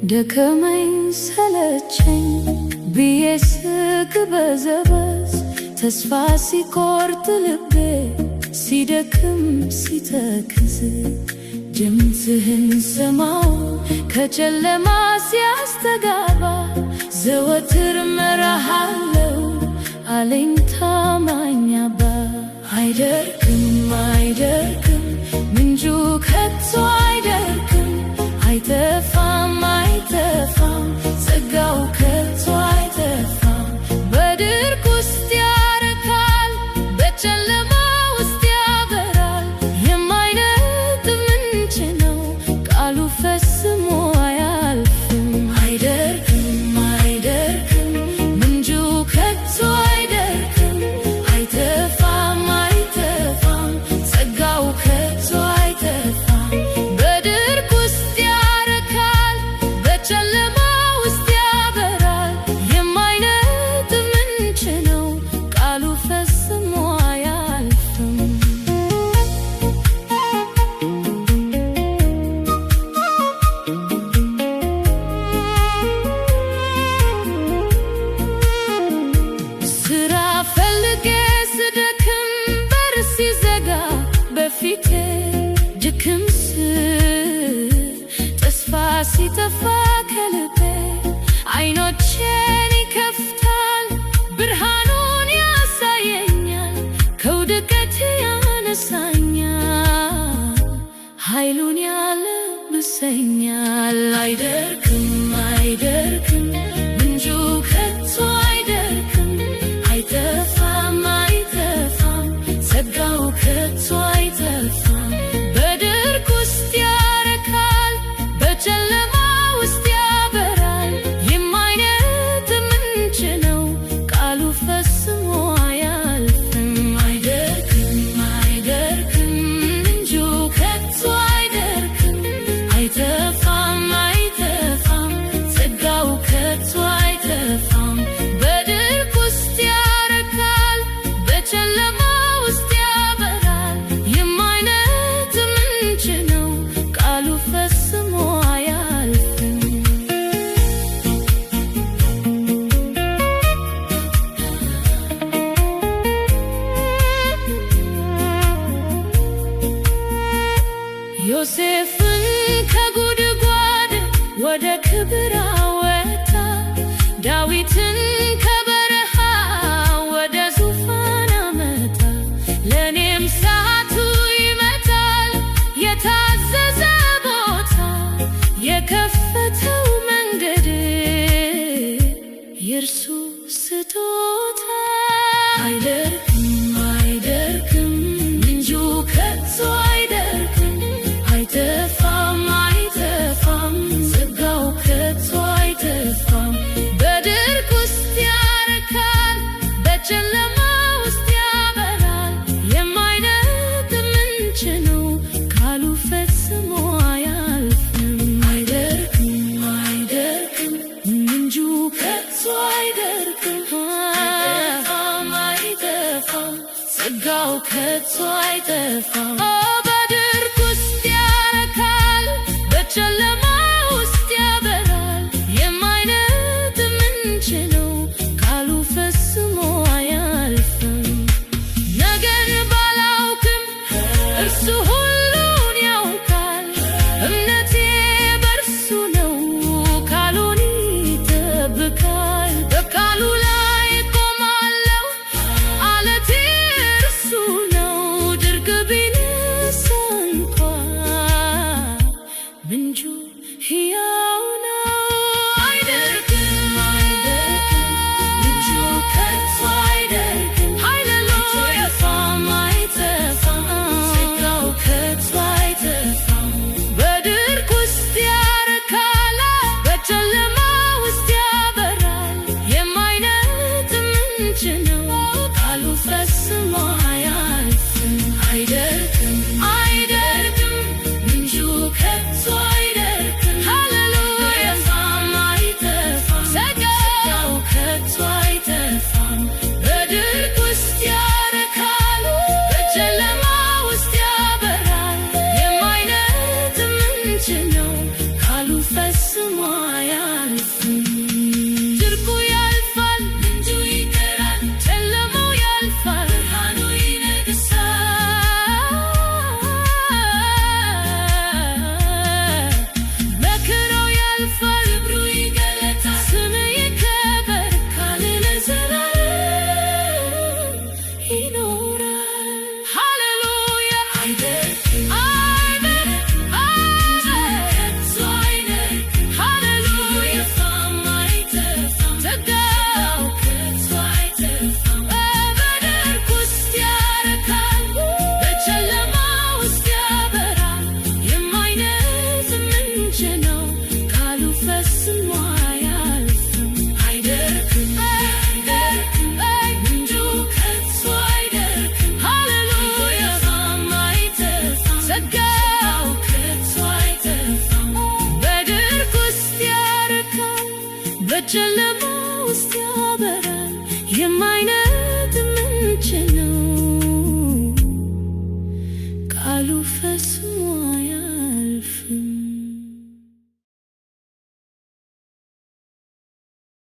ደከመኝ ሰለቸኝ ብዬ ስቅበዘበዝ ተስፋ ሲቆርጥ ልቤ ሲደክም ሲተክዝ ድምፅህን ሰማው ከጨለማ ሲያስተጋባ ዘወትር እመራሃለው አለኝ ታማኝ አባ። አይደርቅም አይደርቅም ምንጩ ከቶ አይደርቅም አይጠፋም አይጠፋም ጸጋው ከቶ አይጠፋም። በድርቅ ውስጥ ያረካል በጨለማ ውስጥ ያበራል የማይነጥብ ምንጭ ነው ቃሉ ፈጽሞ አያልፍም። አይደርቅም አይደርቅም ምንጩ ከቶ አይደርቅም አይጠፋም አይጠፋም ጸጋው ከቶ አይጠፋም። በድርቅ ውስጥ ያረካል በጨለማ ውስጥ ያበራል የማይነጥብ ምንጭ ነው ቃሉ ፈጽሞ አያልፍም። ስራ ፈልጌ ስደክም በር ሲዘጋ በፊቴ ድክም ተስፋ ሲጠፋ ከልቤ አይኖቼን ይከፍታል ብርሃኑን ያሳየኛል ከውድቀት ያነሳኛል ኃይሉን ያለብሰኛል። አይደርቅም አይደርቅም ምንጩ ከቶ አይደርቅም አይጠፋም አይጠፋም ጸጋው ከቶ አይጠፋም። በድርቅ ውስጥ ያረካል በጨለማ ውስጥ ያበራል የማይነጥብ ምንጭ ነው ቃሉ ፈጽሞ አያልፍም። አይደርቅም አይደርቅም ምንጩ ከቶ አይደርቅም አይጠፋም አይጠፋም ጸጋው ከቶ አይጠፋም። በድርቅ ውስጥ ያረካል በጨለማ ውስጥ ያበራል የማይነጥብ ምንጭ ነው ቃሉ ፈጽሞ አያልፍም። ዮሴፍን ከጉድጓድ ወደ ክብር አወጣ ዳዊትን ከበረሃ ወደ ዙፋን አመጣ። ለእኔም ሰዓቱ ይመጣል የታዘዘ ቦታ የከፈተው መንገድ የእርሱ ስጦታ። አይደርቅም አይደርቅም ምንጩ ከቶ አይደርቅም አይጠፋም አይጠፋም ጸጋው ከቶ አይጠፋም። በድርቅ ውስጥ ያረካል በጨለማ ውስጥ ያበራል የማይነጥብ ምንጭ ነው ቃሉ ፈጽሞ አያልፍም። አይደርቅም አይደርቅም ምንጩ ከቶ አይደርቅም አይጠፋም አይጠፋም ጸጋው ከቶ አይጠፋም። በድርቅ ውስጥ ያረካል በጨለማ ውስጥ ያበራል የማይነጥብ ምንጭ ነው ቃሉ ፈጽሞ አያልፍም። ነገን ባላውቅም እርሱ ሁሉን ያውቃል እምነቴ በእርሱ ነው ቃሉን ይጠብቃል። በቃሉ ላይ ቆማለሁ አለቴ እርሱ ይኖራል። ሃሌሉያ አይደርቅም ከቶ አይደርቅም። ሃሌሉያ አይጠፋም ጸጋው ከቶ አይጠፋም። በድርቅ ውስጥ ያረካል በጨለማ ውስጥ ያበራል። የማይነጥፍ ምንጭ ነው ቃሉ ፈጽሞ አያልፍም። አይደርቅም ምንጩ ከቶ አይደርቅም። ሃሌሉያ አይጠፋም ጸጋው ከቶ አይጠፋም። በድርቅ ውስጥ ያረካል በጨለማ ውስጥ ያበራል። የማይነጥፍ ምንጭ ነው ቃሉ ፈጽሞ